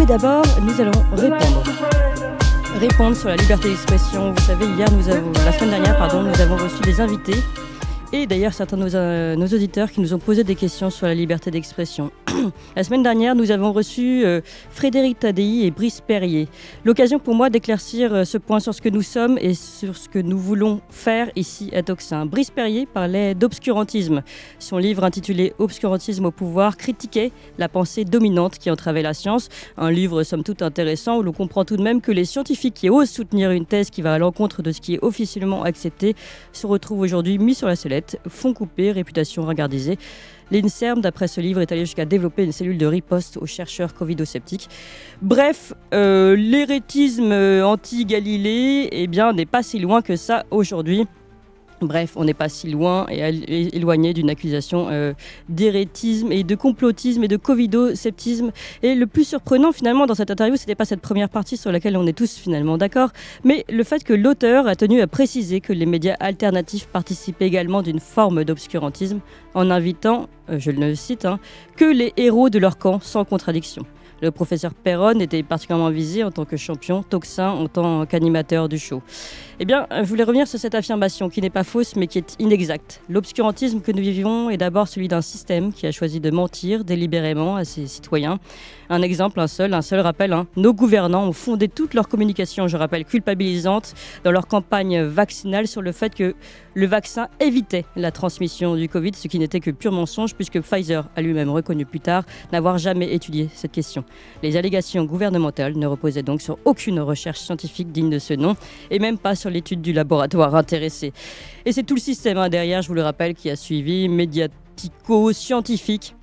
Mais d'abord, nous allons répondre sur la liberté d'expression. Vous savez, la semaine dernière, nous avons reçu des invités et d'ailleurs certains de nos auditeurs qui nous ont posé des questions sur la liberté d'expression. La semaine dernière, nous avons reçu Frédéric Tadei et Brice Perrier. L'occasion pour moi d'éclaircir ce point sur ce que nous sommes et sur ce que nous voulons faire ici à Tocsin. Brice Perrier parlait d'obscurantisme. Son livre intitulé « Obscurantisme au pouvoir » critiquait la pensée dominante qui entravait la science. Un livre somme toute intéressant où l'on comprend tout de même que les scientifiques qui osent soutenir une thèse qui va à l'encontre de ce qui est officiellement accepté se retrouvent aujourd'hui mis sur la sellette, fonds coupés, réputation ringardisée. L'INSERM, d'après ce livre, est allé jusqu'à développer une cellule de riposte aux chercheurs covido-sceptiques. Bref, l'hérétisme anti-Galilée n'est pas si loin que ça aujourd'hui. Bref, on n'est pas si loin et éloigné d'une accusation d'hérétisme et de complotisme et de covido-sceptisme. Et le plus surprenant finalement dans cette interview, c'était pas cette première partie sur laquelle on est tous finalement d'accord, mais le fait que l'auteur a tenu à préciser que les médias alternatifs participent également d'une forme d'obscurantisme en invitant, je le cite, que les héros de leur camp sans contradiction. Le professeur Perron était particulièrement visé en tant que champion, Tocsin en tant qu'animateur du show. Je voulais revenir sur cette affirmation qui n'est pas fausse mais qui est inexacte. L'obscurantisme que nous vivons est d'abord celui d'un système qui a choisi de mentir délibérément à ses citoyens. Un exemple, un seul rappel. Nos gouvernants ont fondé toute leur communication, je rappelle, culpabilisante dans leur campagne vaccinale sur le fait que le vaccin évitait la transmission du Covid, ce qui n'était que pur mensonge puisque Pfizer a lui-même reconnu plus tard n'avoir jamais étudié cette question. Les allégations gouvernementales ne reposaient donc sur aucune recherche scientifique digne de ce nom et même pas sur l'étude du laboratoire intéressé. Et c'est tout le système derrière, je vous le rappelle, qui a suivi, médiatico-scientifique,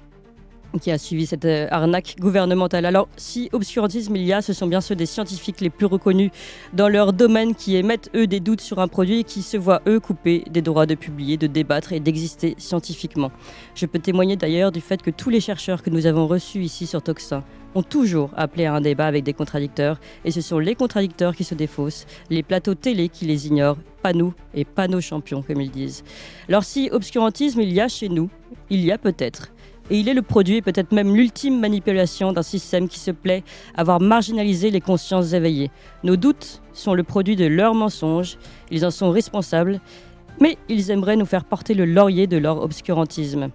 qui a suivi cette arnaque gouvernementale. Alors, si obscurantisme il y a, ce sont bien ceux des scientifiques les plus reconnus dans leur domaine qui émettent, eux, des doutes sur un produit et qui se voient, eux, couper des droits de publier, de débattre et d'exister scientifiquement. Je peux témoigner d'ailleurs du fait que tous les chercheurs que nous avons reçus ici sur Tocsin ont toujours appelé à un débat avec des contradicteurs et ce sont les contradicteurs qui se défaussent, les plateaux télé qui les ignorent, pas nous et pas nos champions, comme ils disent. Alors si obscurantisme il y a chez nous, il y a peut-être. Et il est le produit et peut-être même l'ultime manipulation d'un système qui se plaît à avoir marginalisé les consciences éveillées. Nos doutes sont le produit de leurs mensonges, ils en sont responsables, mais ils aimeraient nous faire porter le laurier de leur obscurantisme.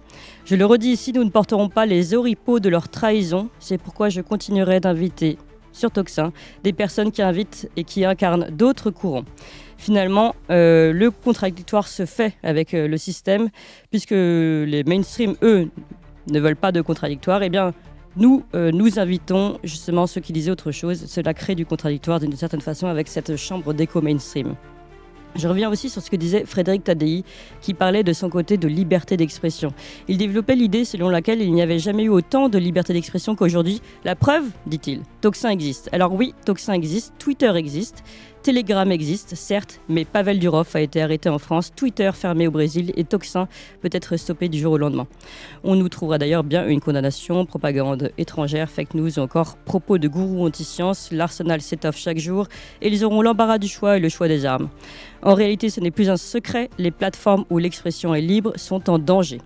Je le redis ici, nous ne porterons pas les oripeaux de leur trahison, c'est pourquoi je continuerai d'inviter sur Tocsin des personnes qui invitent et qui incarnent d'autres courants. Finalement, le contradictoire se fait avec le système, puisque les mainstream, eux, ne veulent pas de contradictoire, nous invitons justement ceux qui disaient autre chose. Cela crée du contradictoire d'une certaine façon avec cette chambre d'écho mainstream. Je reviens aussi sur ce que disait Frédéric Tadei, qui parlait de son côté de liberté d'expression. Il développait l'idée selon laquelle il n'y avait jamais eu autant de liberté d'expression qu'aujourd'hui. La preuve, dit-il, Tocsin existe. Alors oui, Tocsin existe, Twitter existe, Telegram existe, certes, mais Pavel Durov a été arrêté en France, Twitter fermé au Brésil et Tocsin peut être stoppé du jour au lendemain. On nous trouvera d'ailleurs bien une condamnation, propagande étrangère, fake news ou encore propos de gourous anti-science. L'arsenal s'étoffe chaque jour et ils auront l'embarras du choix et le choix des armes. En réalité, ce n'est plus un secret, les plateformes où l'expression est libre sont en danger.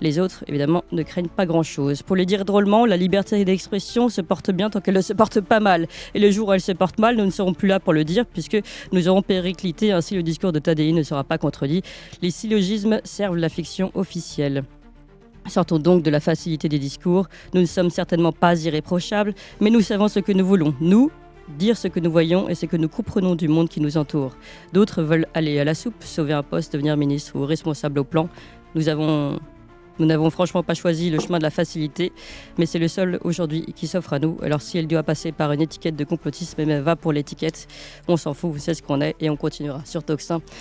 Les autres, évidemment, ne craignent pas grand-chose. Pour le dire drôlement, la liberté d'expression se porte bien tant qu'elle ne se porte pas mal. Et le jour où elle se porte mal, nous ne serons plus là pour le dire, puisque nous aurons périclité, ainsi le discours de Tadei ne sera pas contredit. Les syllogismes servent la fiction officielle. Sortons donc de la facilité des discours. Nous ne sommes certainement pas irréprochables, mais nous savons ce que nous voulons. Nous, dire ce que nous voyons et ce que nous comprenons du monde qui nous entoure. D'autres veulent aller à la soupe, sauver un poste, devenir ministre ou responsable au plan. Nous n'avons franchement pas choisi le chemin de la facilité, mais c'est le seul aujourd'hui qui s'offre à nous. Alors si elle doit passer par une étiquette de complotisme, elle va pour l'étiquette. On s'en fout, c'est ce qu'on est et on continuera sur Tocsin